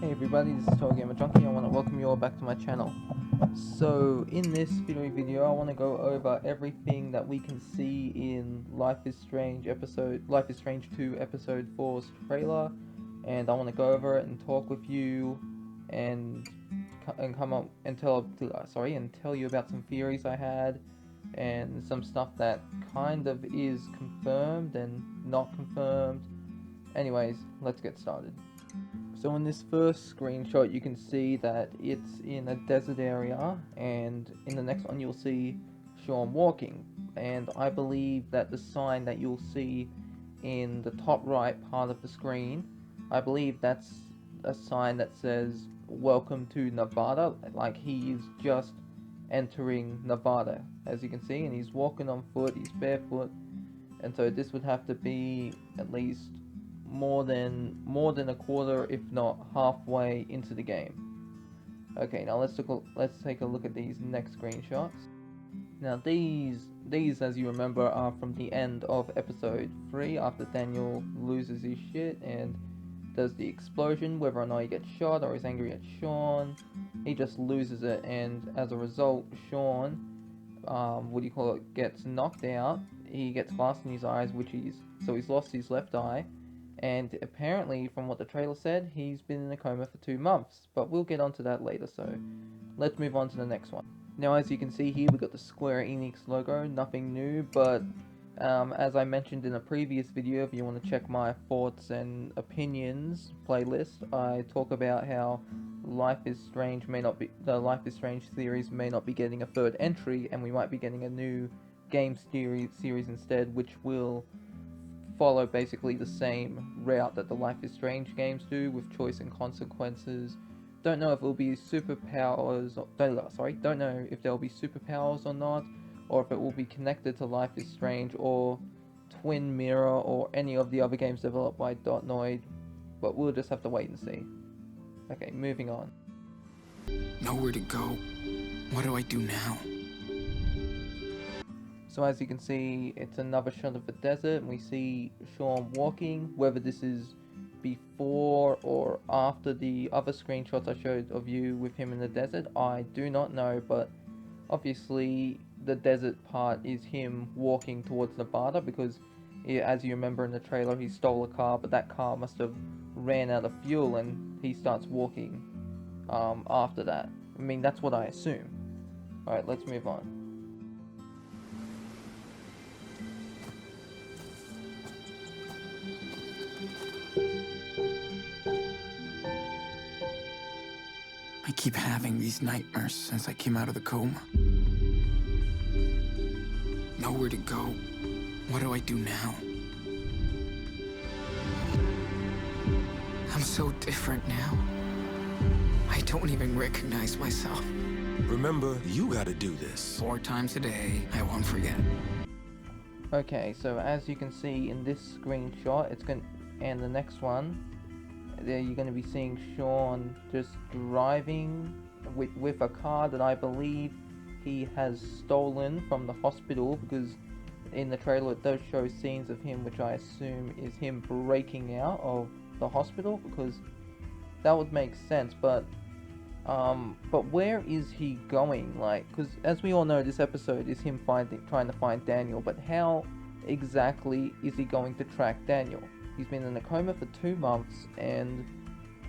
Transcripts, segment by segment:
Hey everybody, this is TotalGamerJunkie. I want to welcome you all back to my channel. So, in this video, I want to go over everything that we can see in Life is Strange 2 episode 4's trailer, and I want to go over it and talk with you, and come up and tell you about some theories I had, and some stuff that kind of is confirmed and not confirmed. Anyways, let's get started. So in this first screenshot you can see that it's in a desert area, and in the next one you'll see Sean walking, and I believe that the sign that you'll see in the top right part of the screen, I believe that's a sign that says welcome to Nevada, like he is just entering Nevada, as you can see, and he's walking on foot, he's barefoot, and so this would have to be at least more than a quarter, if not halfway into the game. Okay, now let's take a look at these next screenshots. Now these, as you remember, are from the end of episode 3, after Daniel loses his shit and does the explosion. Whether or not he gets shot or is angry at Sean, he just loses it, and as a result, Sean, gets knocked out. He gets glass in his eyes, so he's lost his left eye, and apparently, from what the trailer said, he's been in a coma for 2 months, but we'll get onto that later, so let's move on to the next one. Now, as you can see here, we got the Square Enix logo, nothing new, but as I mentioned in a previous video, if you want to check my thoughts and opinions playlist, I talk about how the Life is Strange series may not be getting a third entry, and we might be getting a new game series instead, which will follow basically the same route that the Life is Strange games do, with choice and consequences. Don't know if it'll be superpowers. Don't know if there'll be superpowers or not, or if it will be connected to Life is Strange or Twin Mirror or any of the other games developed by Dotnoid. But we'll just have to wait and see. Okay, moving on. Nowhere to go. What do I do now? So as you can see, it's another shot of the desert, and we see Sean walking. Whether this is before or after the other screenshots I showed of you with him in the desert, I do not know, but obviously the desert part is him walking towards Nevada, because as you remember in the trailer, he stole a car, but that car must have ran out of fuel, and he starts walking after that. I mean, that's what I assume. Alright, let's move on. I keep having these nightmares since I came out of the coma. Nowhere to go. What do I do now? I'm so different now. I don't even recognize myself. Remember, you gotta do this 4 times a day, I won't forget. Okay, so as you can see in this screenshot, and the next one, there you're going to be seeing Sean just driving with a car that I believe he has stolen from the hospital, because in the trailer it does show scenes of him, which I assume is him breaking out of the hospital, because that would make sense. But where is he going? Like, because as we all know, this episode is him trying to find Daniel, but how exactly is he going to track Daniel? He's been in a coma for 2 months, and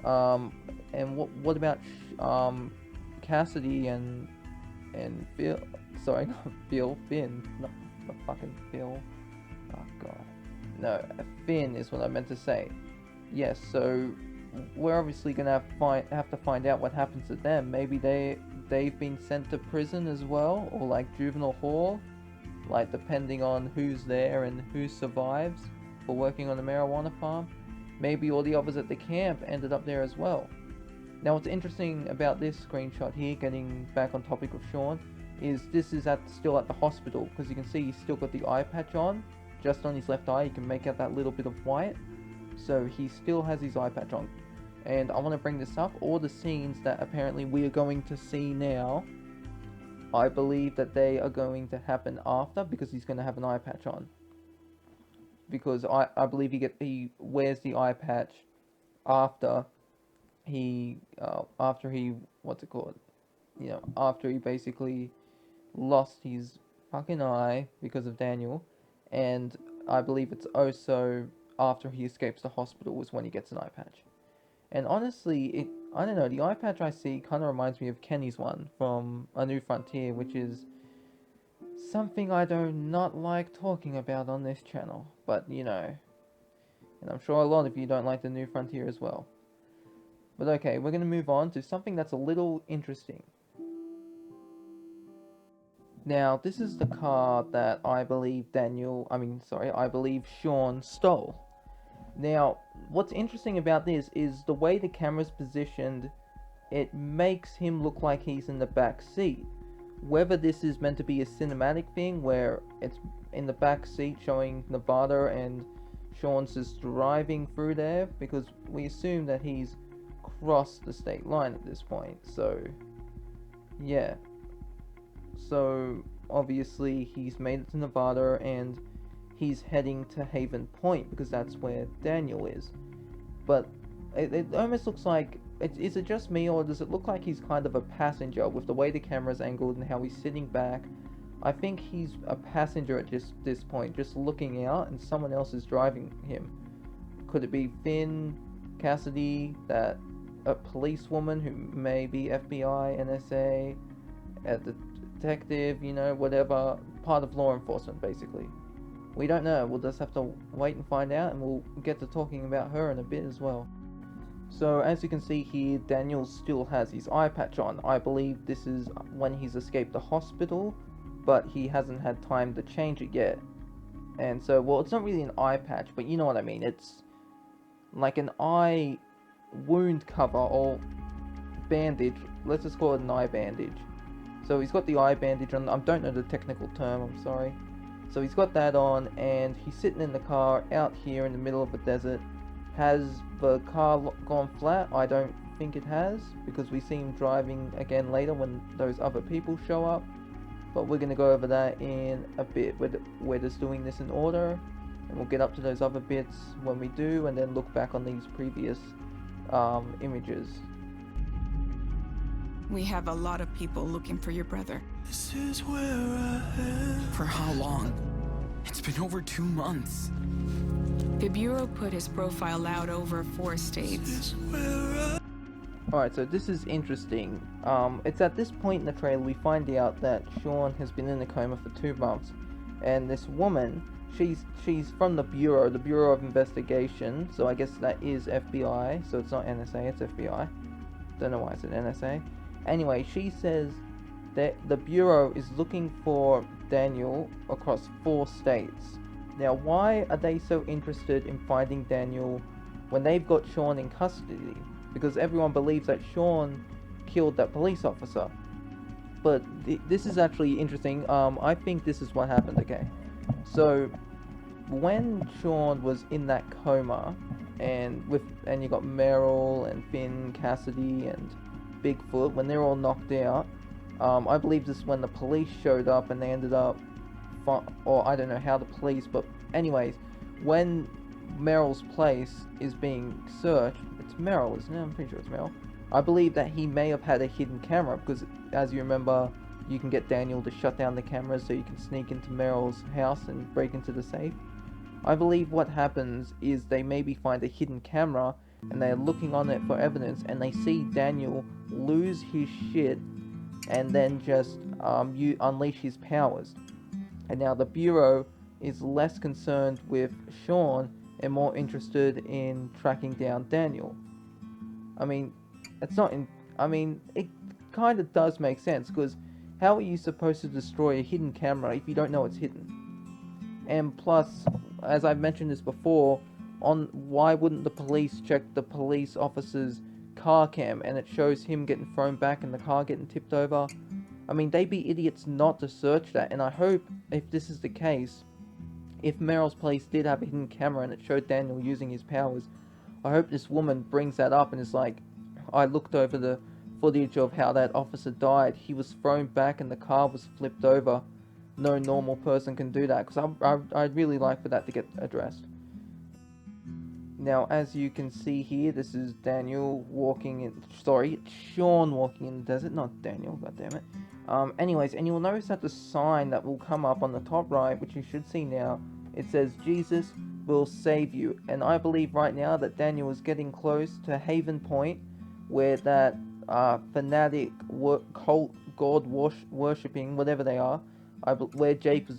what about Cassidy and Phil? Sorry, not Bill, Finn, not fucking Phil. Oh god, no, Finn is what I meant to say. Yes, so we're obviously gonna have to find out what happens to them. Maybe they've been sent to prison as well, or like juvenile hall, like depending on who's there and who survives for working on the marijuana farm. Maybe all the others at the camp ended up there as well. Now, what's interesting about this screenshot here, getting back on topic of Sean, is this is still at the hospital, because you can see he's still got the eye patch on, just on his left eye. You can make out that little bit of white, so he still has his eye patch on. And I want to bring this up, all the scenes that apparently we are going to see now, I believe that they are going to happen after, because he's going to have an eye patch on. Because I believe he wears the eye patch after he after he what's it called? You know, after he basically lost his fucking eye because of Daniel, and I believe it's also after he escapes the hospital was when he gets an eye patch. And honestly, I don't know, the eye patch I see kind of reminds me of Kenny's one from A New Frontier, which is something I do not like talking about on this channel, but you know, and I'm sure a lot of you don't like The New Frontier as well. But okay, we're going to move on to something that's a little interesting. Now, this is the car that I believe I believe Sean stole. Now, what's interesting about this is the way the camera's positioned, it makes him look like he's in the back seat. Whether this is meant to be a cinematic thing where it's in the back seat showing Nevada and Sean's just driving through there, because we assume that he's crossed the state line at this point, so yeah. So obviously he's made it to Nevada and he's heading to Haven Point because that's where Daniel is. But it almost looks like, is it just me, or does it look like he's kind of a passenger with the way the camera's angled and how he's sitting back? I think he's a passenger at just this point, just looking out, and someone else is driving him. Could it be Finn, Cassidy, that a policewoman who may be FBI, NSA, a detective, you know, whatever, part of law enforcement, basically. We don't know. We'll just have to wait and find out, and we'll get to talking about her in a bit as well. So, as you can see here, Daniel still has his eye patch on. I believe this is when he's escaped the hospital, but he hasn't had time to change it yet. And so, well, it's not really an eye patch, but you know what I mean. It's like an eye wound cover or bandage. Let's just call it an eye bandage. So he's got the eye bandage on. I don't know the technical term, I'm sorry. So he's got that on, and he's sitting in the car out here in the middle of the desert. Has the car gone flat? I don't think it has, because we see him driving again later when those other people show up. But we're going to go over that in a bit. We're just doing this in order, and we'll get up to those other bits when we do, and then look back on these previous images. We have a lot of people looking for your brother. This is where I am. For how long? It's been over 2 months. The Bureau put his profile out over 4 states. Alright, so this is interesting. It's at this point in the trailer we find out that Sean has been in a coma for 2 months. And this woman, she's from the Bureau of Investigation, so I guess that is FBI, so it's not NSA, it's FBI. Don't know why it's an NSA. Anyway, she says that the Bureau is looking for Daniel across 4 states. Now, why are they so interested in finding Daniel when they've got Sean in custody? Because everyone believes that Sean killed that police officer. But this is actually interesting. I think this is what happened, okay? So, when Sean was in that coma, and you got Meryl and Finn, Cassidy, and Bigfoot, when they're all knocked out, I believe this is when the police showed up and they ended up, or I don't know how the police, but anyways, when Meryl's place is being searched, it's Meryl, isn't it? I'm pretty sure it's Meryl. I believe that he may have had a hidden camera, because as you remember, you can get Daniel to shut down the cameras so you can sneak into Meryl's house and break into the safe. I believe what happens is they maybe find a hidden camera and they're looking on it for evidence, and they see Daniel lose his shit and then just unleash his powers. And now the Bureau is less concerned with Sean and more interested in tracking down Daniel. I mean, it's not in... I mean, it kind of does make sense, because how are you supposed to destroy a hidden camera if you don't know it's hidden? And plus, as I've mentioned this before, why wouldn't the police check the police officer's car cam and it shows him getting thrown back and the car getting tipped over? I mean, they'd be idiots not to search that, and I hope, if this is the case, if Meryl's place did have a hidden camera and it showed Daniel using his powers, I hope this woman brings that up and is like, I looked over the footage of how that officer died. He was thrown back and the car was flipped over. No normal person can do that, because I'd really like for that to get addressed. Now, as you can see here, this is Daniel walking in. Sorry, it's Sean walking in the desert, not Daniel. God damn it. Anyways, and you'll notice that the sign that will come up on the top right, which you should see now, it says Jesus will save you. And I believe right now that Daniel is getting close to Haven Point, where that fanatic cult god worshipping, whatever they are, where Jacob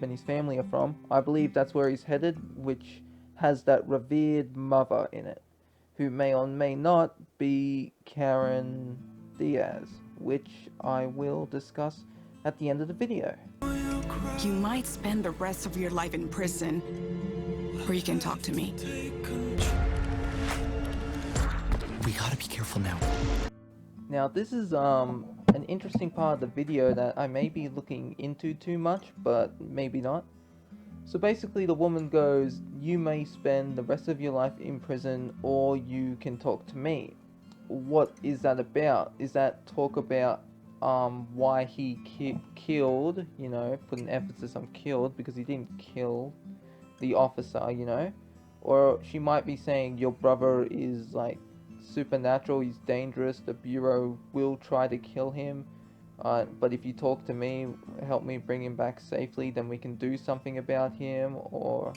and his family are from. I believe that's where he's headed, which has that revered mother in it, who may or may not be Karen Diaz, which I will discuss at the end of the video. You might spend the rest of your life in prison, or you can talk to me. We gotta be careful now. Now, this is an interesting part of the video that I may be looking into too much, but maybe not. So basically the woman goes, you may spend the rest of your life in prison, or you can talk to me. What is that about? Is that talk about why he killed, you know, put an emphasis on killed, because he didn't kill the officer, you know? Or she might be saying your brother is like supernatural, he's dangerous, the Bureau will try to kill him. But if you talk to me, help me bring him back safely, then we can do something about him, or,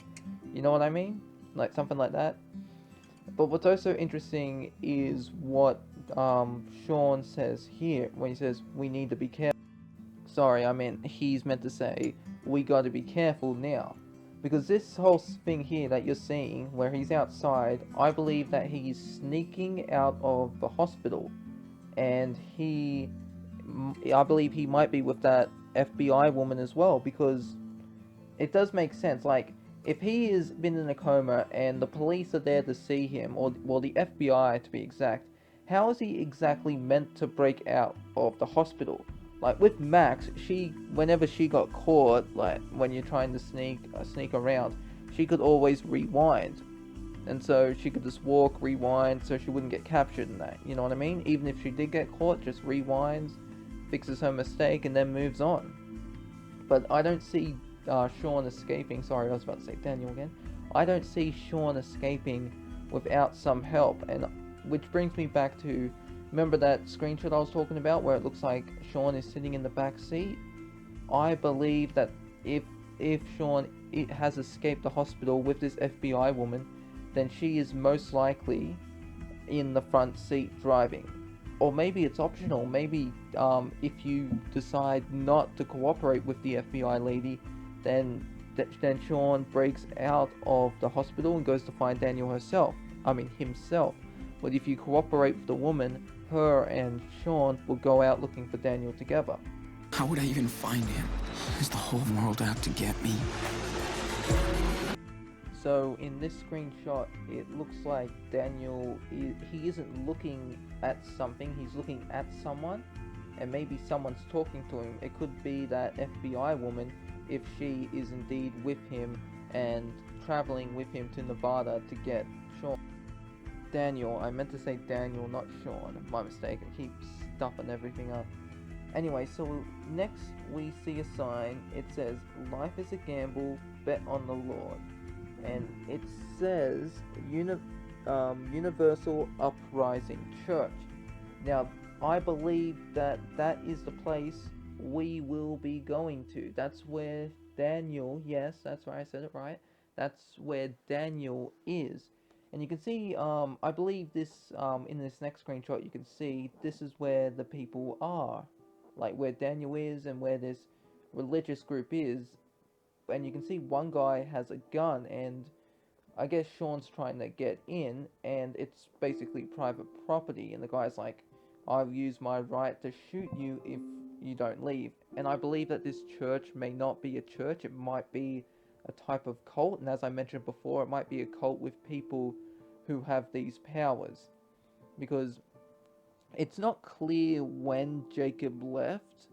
you know what I mean? Like, something like that. But what's also interesting is what Sean says here, when he says, we need to be careful. Sorry, I meant he's meant to say, we gotta be careful now. Because this whole thing here that you're seeing, where he's outside, I believe that he's sneaking out of the hospital. And I believe he might be with that FBI woman as well, because it does make sense. Like, if he has been in a coma and the police are there to see him, or well, the FBI to be exact, how is he exactly meant to break out of the hospital? Like with Max, whenever she got caught, like when you're trying to sneak around, she could always rewind. And so she could just walk, rewind, so she wouldn't get captured in that, you know what I mean? Even if she did get caught, just rewinds, fixes her mistake, and then moves on. But I don't see Sean escaping. Sorry, I was about to say Daniel again. I don't see Sean escaping without some help, and which brings me back to, remember that screenshot I was talking about where it looks like Sean is sitting in the back seat? I believe that if Sean has escaped the hospital with this FBI woman, then she is most likely in the front seat driving. Or maybe it's optional. Maybe if you decide not to cooperate with the FBI lady, then Sean breaks out of the hospital and goes to find Daniel himself. But if you cooperate with the woman, her and Sean will go out looking for Daniel together. How would I even find him? Is the whole world out to get me? So in this screenshot, it looks like Daniel, he isn't looking at something, he's looking at someone, and maybe someone's talking to him. It could be that FBI woman, if she is indeed with him and traveling with him to Nevada to get Sean. Daniel, I meant to say Daniel, not Sean, my mistake, I keep stuffing everything up. Anyway, so next we see a sign, it says, life is a gamble, bet on the Lord. And it says Universal Uprising Church. Now, I believe that that is the place we will be going to. That's where Daniel, yes, that's right, I said it right. That's where Daniel is. And you can see, I believe this, in this next screenshot, you can see this is where the people are. Like where Daniel is and where this religious group is. And you can see one guy has a gun, and I guess Sean's trying to get in, and it's basically private property, and the guy's like, I'll use my right to shoot you if you don't leave. And I believe that this church may not be a church, it might be a type of cult, and as I mentioned before, it might be a cult with people who have these powers, because it's not clear when Jacob left,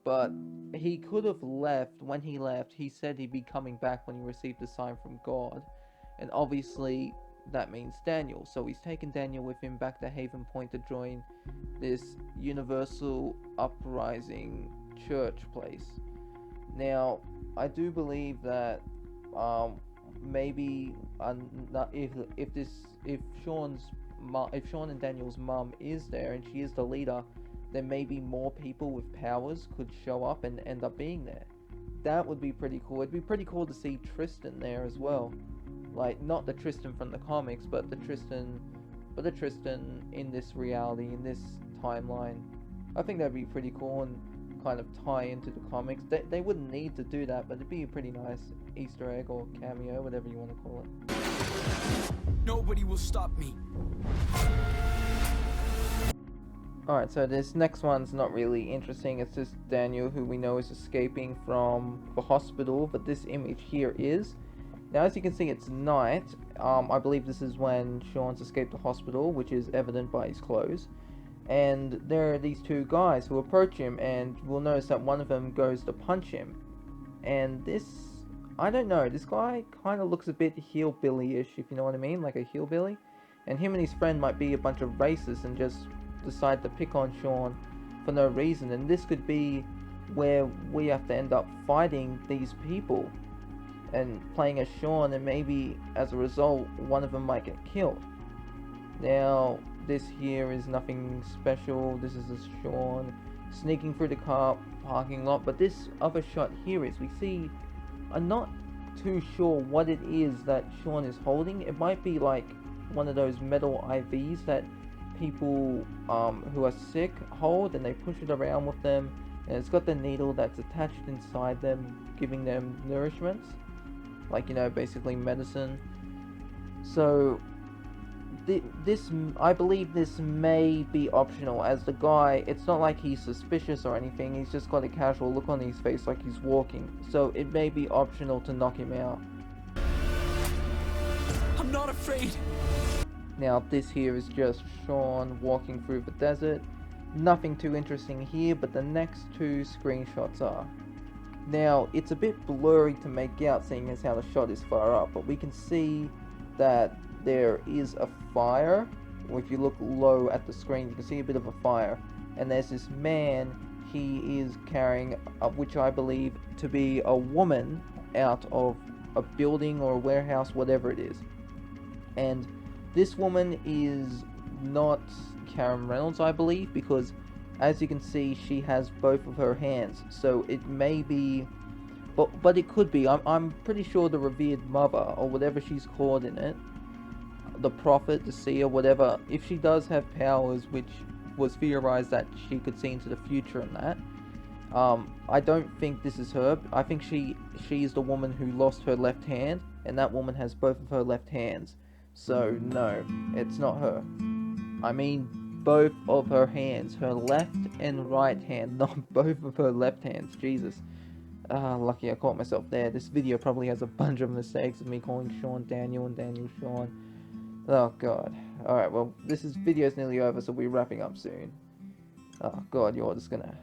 but he could have left. When he left, he said he'd be coming back when he received a sign from God. And obviously, that means Daniel. So he's taken Daniel with him back to Haven Point to join this Universal Uprising Church place. Now, I do believe that maybe if Sean and Daniel's mum is there and she is the leader, then maybe more people with powers could show up and end up being there. That would be pretty cool. It'd be pretty cool to see Tristan there as well. Like, not the Tristan from the comics, but the Tristan in this reality, in this timeline. I think that'd be pretty cool and kind of tie into the comics. They wouldn't need to do that, but it'd be a pretty nice Easter egg or cameo, whatever you want to call it. Nobody will stop me. Alright, so this next one's not really interesting. It's just Daniel, who we know is escaping from the hospital, but this image here is. Now, as you can see, it's night. I believe this is when Sean's escaped the hospital, which is evident by his clothes. And there are these two guys who approach him, and we'll notice that one of them goes to punch him. And this, I don't know, this guy kind of looks a bit hillbilly-ish, if you know what I mean, like a hillbilly. And him and his friend might be a bunch of racists and just decide to pick on Sean for no reason. And this could be where we have to end up fighting these people and playing as Sean, and maybe as a result one of them might get killed. Now, this here is nothing special. This is just Sean sneaking through the car parking lot, but this other shot here is, we see, I'm not too sure what it is that Sean is holding. It might be like one of those metal IVs that people who are sick hold, and they push it around with them, and it's got the needle that's attached inside them, giving them nourishments, like, you know, basically medicine. So this, I believe this may be optional, as the guy, it's not like he's suspicious or anything, he's just got a casual look on his face like he's walking, so it may be optional to knock him out. I'm not afraid. Now, this here is just Sean walking through the desert. Nothing too interesting here, but the next two screenshots are. Now, it's a bit blurry to make out, seeing as how the shot is far up, but we can see that there is a fire. If you look low at the screen, you can see a bit of a fire. And there's this man, he is carrying, which I believe to be a woman, out of a building or a warehouse, whatever it is. And this woman is not Karen Reynolds, I believe, because as you can see, she has both of her hands. So it may be, but it could be. I'm pretty sure the revered mother, or whatever she's called in it, the prophet, the seer, whatever, if she does have powers, which was theorized that she could see into the future and that, I don't think this is her. I think she is the woman who lost her left hand, and that woman has both of her left hands. So no, it's not her. I mean both of her hands, her left and right hand, not both of her left hands. Jesus. Lucky I caught myself there. This video probably has a bunch of mistakes of me calling Sean Daniel and Daniel Sean. Oh god. Alright, well, this video's nearly over, so we're wrapping up soon. Oh god, you're just gonna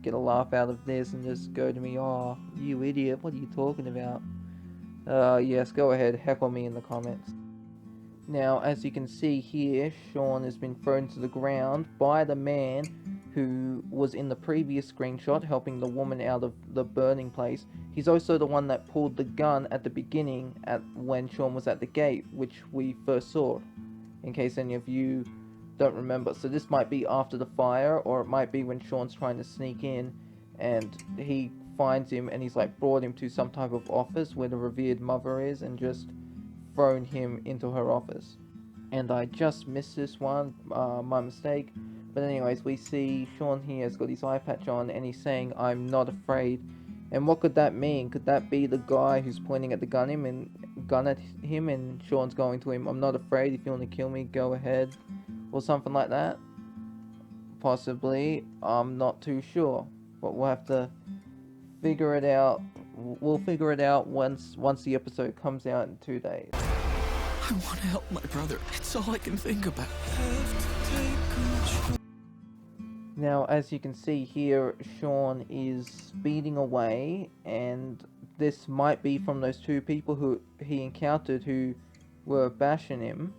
get a laugh out of this and just go to me, oh, you idiot, what are you talking about? Yes, go ahead, heckle me in the comments. Now, as you can see here, Sean has been thrown to the ground by the man who was in the previous screenshot helping the woman out of the burning place. He's also the one that pulled the gun at the beginning when Sean was at the gate, which we first saw, in case any of you don't remember. So this might be after the fire, or it might be when Sean's trying to sneak in and he finds him and he's like brought him to some type of office where the revered mother is and just thrown him into her office. And I just missed this one, my mistake. But anyways, we see Sean here has got his eye patch on and he's saying, "I'm not afraid." And what could that mean? Could that be the guy who's pointing at the gun at him and Sean's going to him, "I'm not afraid, if you want to kill me, go ahead," or something like that? Possibly. I'm not too sure, but we'll have to figure it out. We'll figure it out once the episode comes out in 2 days. I want to help my brother. It's all I can think about. Now, as you can see here, Sean is speeding away, and this might be from those two people who he encountered who were bashing him.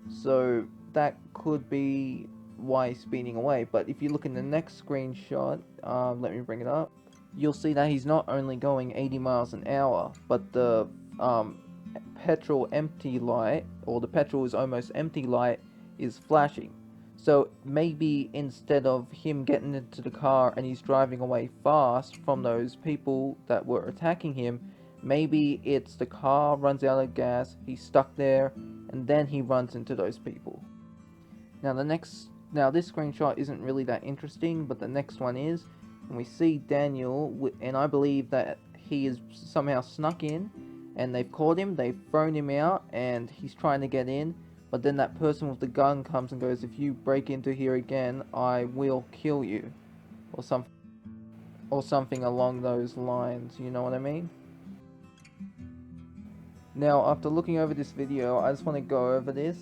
So that could be why he's speeding away. But if you look in the next screenshot, let me bring it up, you'll see that he's not only going 80 miles an hour, but the petrol empty light, or the petrol is almost empty light, is flashing. So maybe instead of him getting into the car and he's driving away fast from those people that were attacking him, maybe it's the car runs out of gas, he's stuck there, and then he runs into those people. Now this screenshot isn't really that interesting, but the next one is, and we see Daniel, and I believe that he is somehow snuck in, and they've caught him, they've thrown him out, and he's trying to get in, but then that person with the gun comes and goes, if you break into here again, I will kill you, or something along those lines, you know what I mean? Now, after looking over this video, I just want to go over this.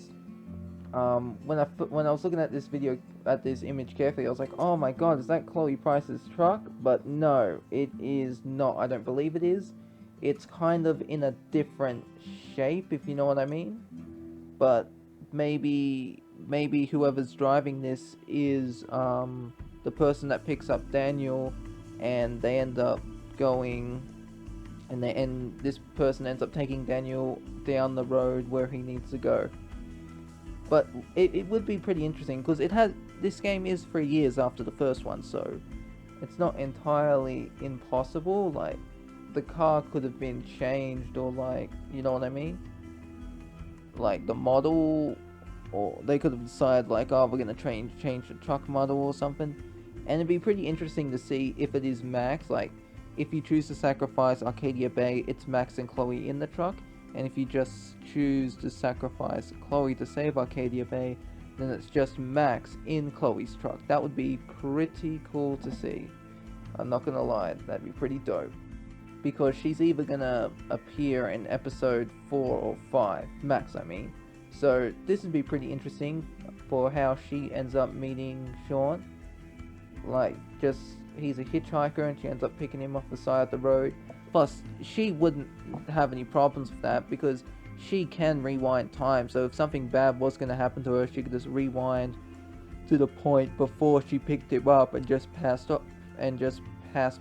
When I was looking at this video, at this image carefully, I was like, oh my god, is that Chloe Price's truck? But no, it is not. I don't believe it is. It's kind of in a different shape, if you know what I mean. But maybe whoever's driving this is the person that picks up Daniel, and they end up going, and this person ends up taking Daniel down the road where he needs to go. But it would be pretty interesting, because this game is 3 years after the first one, so it's not entirely impossible. Like, the car could have been changed, or like, you know what I mean? Like the model, or they could have decided like, oh, we're gonna change the truck model or something. And it'd be pretty interesting to see if it is Max. Like, if you choose to sacrifice Arcadia Bay, it's Max and Chloe in the truck. And if you just choose to sacrifice Chloe to save Arcadia Bay, then it's just Max in Chloe's truck. That would be pretty cool to see. I'm not gonna lie, that'd be pretty dope. Because she's either gonna appear in episode 4 or 5, Max I mean. So this would be pretty interesting for how she ends up meeting Sean. Like, just, he's a hitchhiker and she ends up picking him off the side of the road. Plus, she wouldn't have any problems with that, because she can rewind time. So if something bad was going to happen to her, she could just rewind to the point before she picked him up and just passed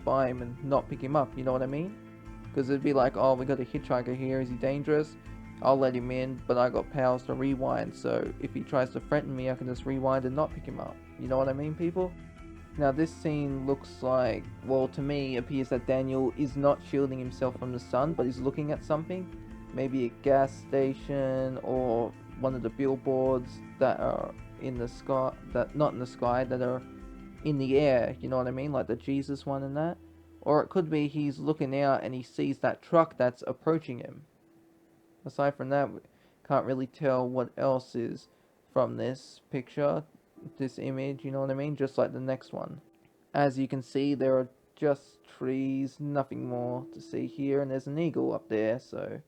by him and not pick him up, you know what I mean? Because it'd be like, oh, we got a hitchhiker here, is he dangerous? I'll let him in, but I got powers to rewind, so if he tries to threaten me, I can just rewind and not pick him up. You know what I mean, people? Now this scene looks like, well, to me, it appears that Daniel is not shielding himself from the sun, but he's looking at something. Maybe a gas station, or one of the billboards that are in the sky, that not in the sky, that are in the air, you know what I mean, like the Jesus one and that. Or it could be he's looking out and he sees that truck that's approaching him. Aside from that, we can't really tell what else is from this picture, this image, you know what I mean, just like the next one. As you can see, there are just trees, nothing more to see here, and there's an eagle up there, so...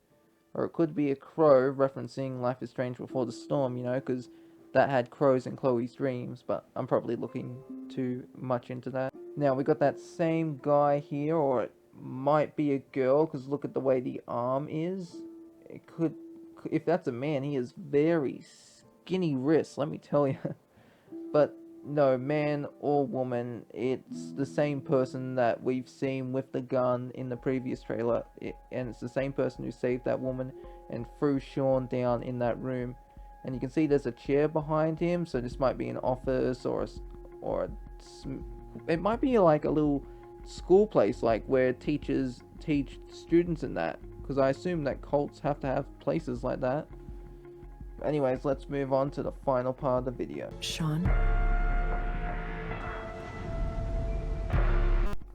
Or it could be a crow, referencing Life is Strange Before the Storm, you know, because that had crows in Chloe's dreams, but I'm probably looking too much into that. Now, we got that same guy here, or it might be a girl, because look at the way the arm is. It could... If that's a man, he has very skinny wrists, let me tell you. But no, man or woman, it's the same person that we've seen with the gun in the previous trailer, and it's the same person who saved that woman and threw Sean down in that room. And you can see there's a chair behind him, so this might be an office, it might be like a little school place, like where teachers teach students in that, because I assume that cults have to have places like that. Anyways, let's move on to the final part of the video. Sean?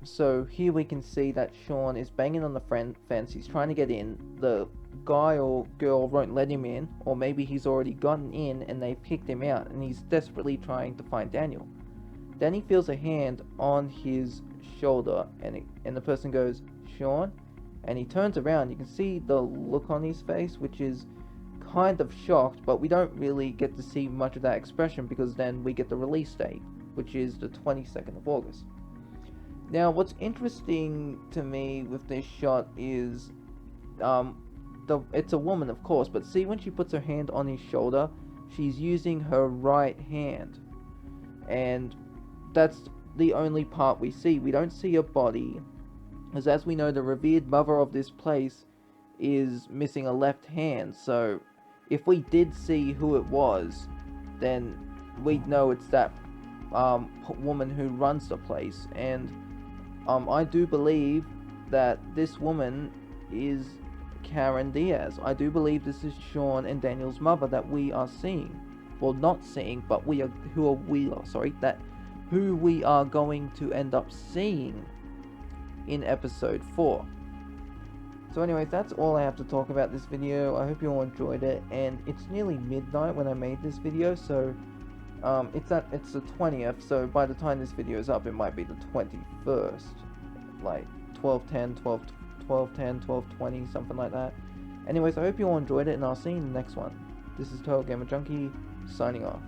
So here we can see that Sean is banging on the fence, he's trying to get in, the guy or girl won't let him in, or maybe he's already gotten in and they've kicked him out, and he's desperately trying to find Daniel. Then he feels a hand on his shoulder, and the person goes, Sean? And he turns around, you can see the look on his face, which is kind of shocked, but we don't really get to see much of that expression, because then we get the release date, which is the 22nd of August. Now, what's interesting to me with this shot is, it's a woman, of course, but see when she puts her hand on his shoulder, she's using her right hand, and that's the only part we see. We don't see her body, because as we know, the revered mother of this place is missing a left hand. So if we did see who it was, then we'd know it's that woman who runs the place. And I do believe that this woman is Karen Diaz. I do believe this is Sean and Daniel's mother that we are seeing. Well, not seeing, but who we are going to end up seeing in episode 4. So anyways, that's all I have to talk about this video. I hope you all enjoyed it, and it's nearly midnight when I made this video, so it's the 20th, so by the time this video is up, it might be the 21st, like 12:10, 12:20, something like that. Anyways, I hope you all enjoyed it, and I'll see you in the next one. This is TotalGamerJunkie, signing off.